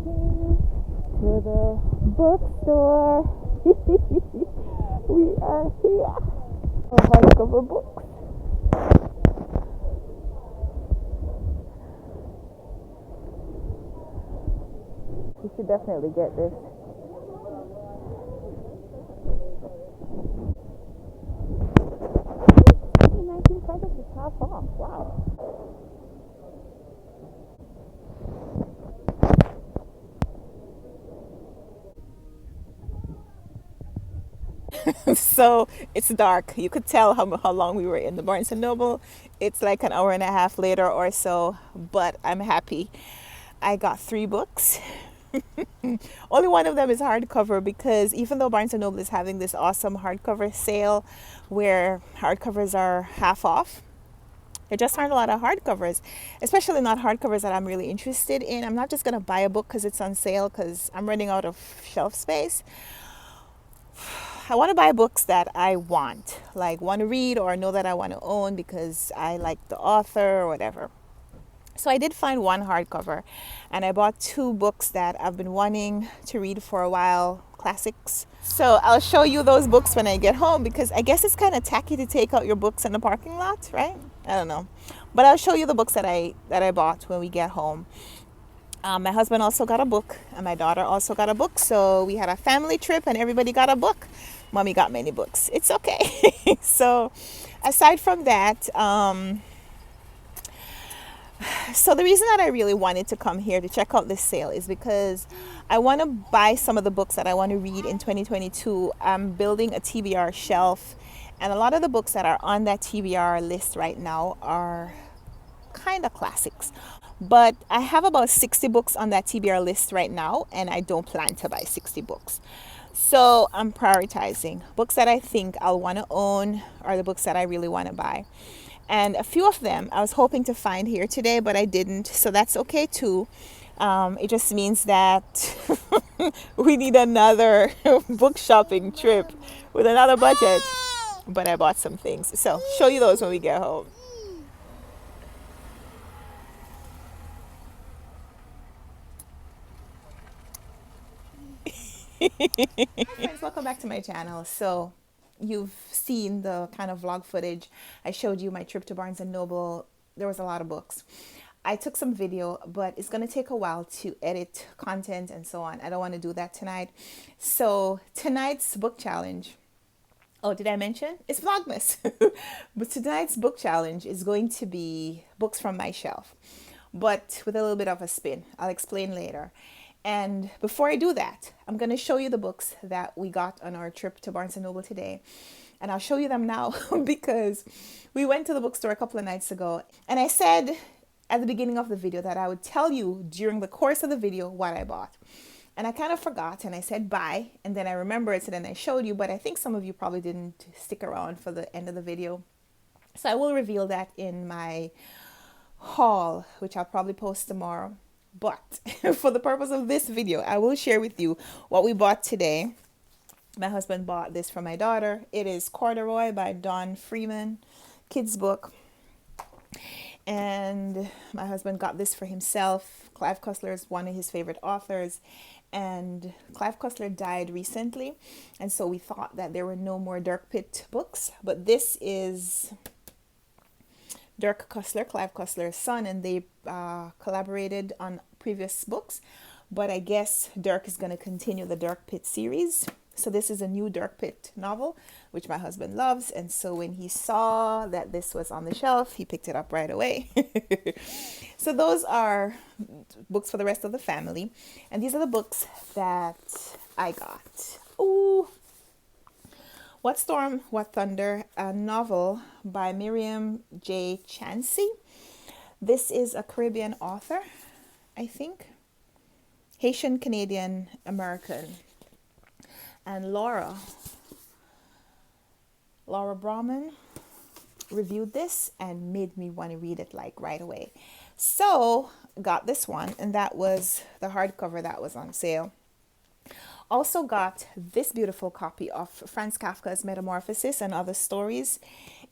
walking to the bookstore. We are here. A hardcover books. You should definitely get this. 19 credits is half off. Wow. So it's dark. You could tell how long we were in the Barnes and Noble. It's like an hour and a half later or so, but I'm happy. I got 3 books. Only one of them is hardcover because even though Barnes and Noble is having this awesome hardcover sale where hardcovers are half off, there just aren't a lot of hardcovers, especially not hardcovers that I'm really interested in. I'm not just going to buy a book because it's on sale because I'm running out of shelf space. I want to buy books that I want to read or know that I want to own because I like the author or whatever. So I did find one hardcover and I bought 2 books that I've been wanting to read for a while, classics. So I'll show you those books when I get home because I guess it's kind of tacky to take out your books in the parking lot, right? I don't know. But I'll show you the books that I bought when we get home. My husband also got a book and my daughter also got a book. So we had a family trip and everybody got a book. Mommy got many books. It's okay. So aside from that, so the reason that I really wanted to come here to check out this sale is because I want to buy some of the books that I want to read in 2022. I'm building a TBR shelf and a lot of the books that are on that TBR list right now are kind of classics. But I have about 60 books on that TBR list right now and I don't plan to buy 60 books. So I'm prioritizing books that I think I'll want to own or the books that I really want to buy. And a few of them I was hoping to find here today, but I didn't. So that's okay too. It just means that we need another book shopping trip with another budget. But I bought some things. So show you those when we get home. Hi friends, welcome back to my channel. So you've seen the kind of vlog footage. I showed you my trip to Barnes and Noble. There was a lot of books. I took some video, but it's going to take a while to edit content and so on. I don't want to do that tonight. So tonight's book challenge, oh, did I mention? It's Vlogmas. But tonight's book challenge is going to be books from my shelf, but with a little bit of a spin. I'll explain later. And before I do that, I'm going to show you the books that we got on our trip to Barnes & Noble today. And I'll show you them now because we went to the bookstore a couple of nights ago. And I said at the beginning of the video that I would tell you during the course of the video what I bought. And I kind of forgot and I said bye. And then I remembered, so then I showed you. But I think some of you probably didn't stick around for the end of the video. So I will reveal that in my haul, which I'll probably post tomorrow. But for the purpose of this video, I will share with you what we bought today. My husband bought this for my daughter. It is Corduroy by Don Freeman, kids book. And my husband got this for himself. Clive Cussler is one of his favorite authors. And Clive Cussler died recently. And so we thought that there were no more Dirk Pitt books. But this is Dirk Cussler, Clive Cussler's son, and they collaborated on previous books. But I guess Dirk is going to continue the Dirk Pitt series. So this is a new Dirk Pitt novel, which my husband loves. And so when he saw that this was on the shelf, he picked it up right away. So those are books for the rest of the family. And these are the books that I got. Ooh. What Storm, What Thunder, a novel by Miriam J. Chansey. This is a Caribbean author, I think. Haitian, Canadian, American. And Laura Brahman reviewed this and made me want to read it like right away. So got this one, and that was the hardcover that was on sale. Also got this beautiful copy of Franz Kafka's Metamorphosis and Other Stories.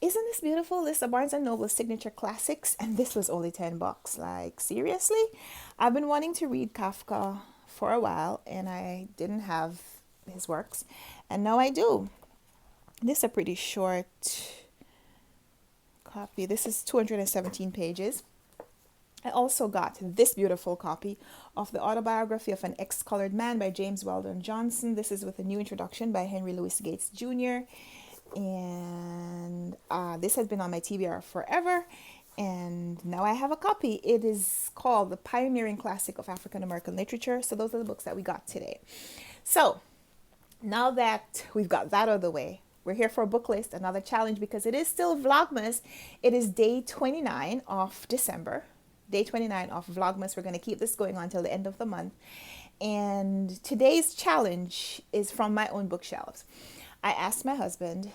Isn't this beautiful? This is a Barnes & Noble signature classics, and this was only $10. Like, seriously? I've been wanting to read Kafka for a while and I didn't have his works, and now I do. This is a pretty short copy. This is 217 pages. I also got this beautiful copy of the autobiography of an ex-colored man by James Weldon Johnson. This is with a new introduction by Henry Louis Gates Jr. And this has been on my TBR forever. And now I have a copy. It is called The Pioneering Classic of African American Literature. So those are the books that we got today. So now that we've got that out of the way, we're here for a book list, another challenge, because it is still Vlogmas. It is day 29 of December. Day 29 of Vlogmas. We're going to keep this going on until the end of the month. And today's challenge is from my own bookshelves. I asked my husband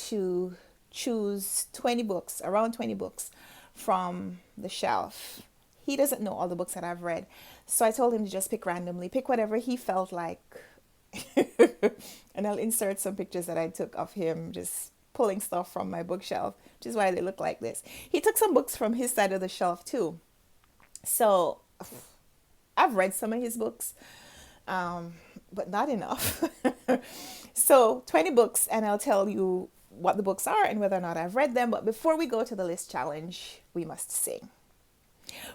to choose 20 books, around 20 books from the shelf. He doesn't know all the books that I've read. So I told him to just pick randomly, pick whatever he felt like. And I'll insert some pictures that I took of him just pulling stuff from my bookshelf, which is why they look like this. He took some books from his side of the shelf too. So I've read some of his books, but not enough. So 20 books, and I'll tell you what the books are and whether or not I've read them. But before we go to the list challenge, we must sing.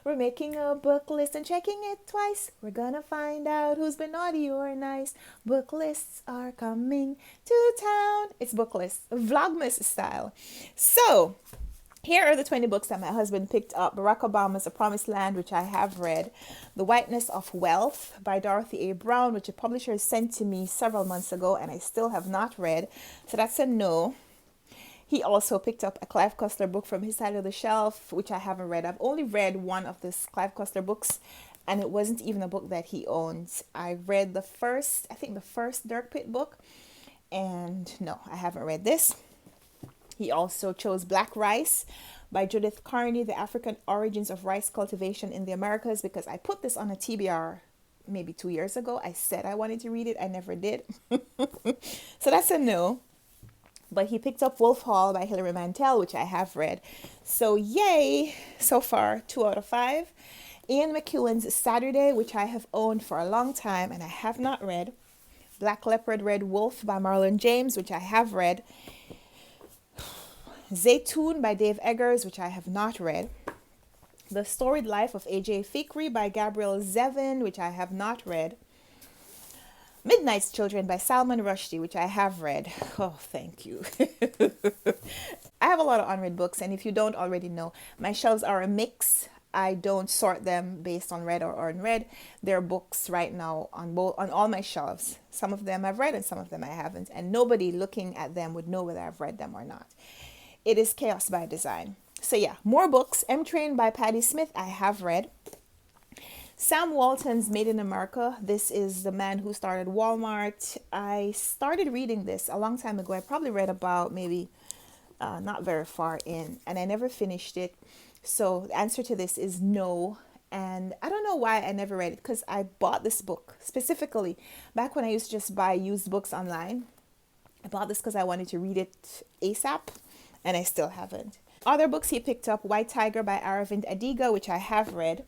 We're making a book list and checking it twice. We're gonna find out who's been naughty or nice. Book lists are coming to town. It's book lists, Vlogmas style. So here are the 20 books that my husband picked up. Barack Obama's A Promised Land, which I have read. The Whiteness of Wealth by Dorothy A. Brown, which a publisher sent to me several months ago and I still have not read. So that's a no. He also picked up a Clive Cussler book from his side of the shelf, which I haven't read. I've only read one of this Clive Cussler books, and it wasn't even a book that he owns. I read the first Dirk Pitt book, and no, I haven't read this. He also chose Black Rice by Judith Carney, The African Origins of Rice Cultivation in the Americas, because I put this on a TBR maybe 2 years ago. I said I wanted to read it. I never did. So that's a no. But he picked up Wolf Hall by Hilary Mantel, which I have read. So yay, so far 2 out of 5. Ian McEwan's Saturday, which I have owned for a long time and I have not read. Black Leopard Red Wolf by Marlon James, which I have read. Zaytoon by Dave Eggers, which I have not read. The Storied Life of A.J. Fikri by Gabrielle Zevin, which I have not read. Midnight's Children by Salman Rushdie, which I have read. Oh, thank you. I have a lot of unread books, and if you don't already know, my shelves are a mix. I don't sort them based on read or unread. There are books right now on all my shelves. Some of them I've read and some of them I haven't, and nobody looking at them would know whether I've read them or not. It is chaos by design. So yeah, more books. M Train by Patti Smith, I have read. Sam Walton's Made in America. This is the man who started Walmart. I started reading this a long time ago. I probably read about maybe not very far in, and I never finished it. So the answer to this is no. And I don't know why I never read it, because I bought this book specifically back when I used to just buy used books online. I bought this because I wanted to read it ASAP, and I still haven't. Other books he picked up: White Tiger by Aravind Adiga, which I have read.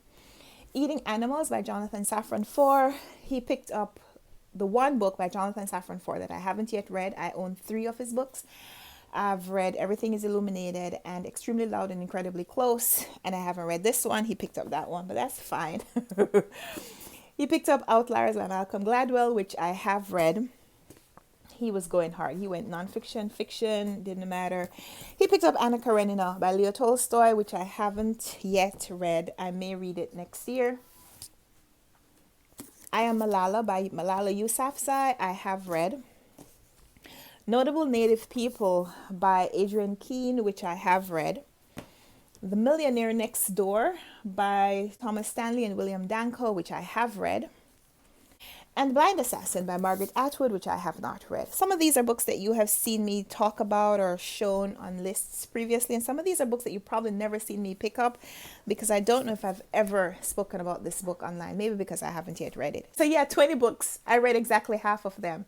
Eating Animals by Jonathan Safran Foer. He picked up the one book by Jonathan Safran Foer that I haven't yet read. I own 3 of his books. I've read Everything is Illuminated and Extremely Loud and Incredibly Close, and I haven't read this one. He picked up that one, but that's fine. He picked up Outliers by Malcolm Gladwell, which I have read. He was going hard. He went nonfiction, fiction, didn't matter. He picked up Anna Karenina by Leo Tolstoy, which I haven't yet read. I may read it next year. I Am Malala by Malala Yousafzai, I have read. Notable Native People by Adrian Keene, which I have read. The Millionaire Next Door by Thomas Stanley and William Danko, which I have read. And Blind Assassin by Margaret Atwood, which I have not read. Some of these are books that you have seen me talk about or shown on lists previously. And some of these are books that you've probably never seen me pick up, because I don't know if I've ever spoken about this book online. Maybe because I haven't yet read it. So yeah, 20 books. I read exactly half of them.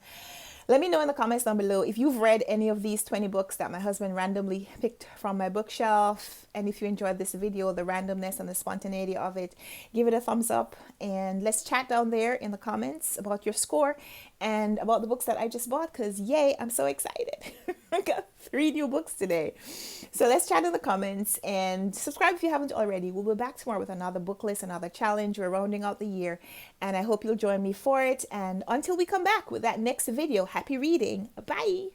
Let me know in the comments down below if you've read any of these 20 books that my husband randomly picked from my bookshelf. And if you enjoyed this video, the randomness and the spontaneity of it, give it a thumbs up. And let's chat down there in the comments about your score and about the books that I just bought, because yay, I'm so excited. I got 3 new books today. So let's chat in the comments and subscribe if you haven't already. We'll be back tomorrow with another book list, another challenge. We're rounding out the year, and I hope you'll join me for it. And until we come back with that next video, happy reading. Bye.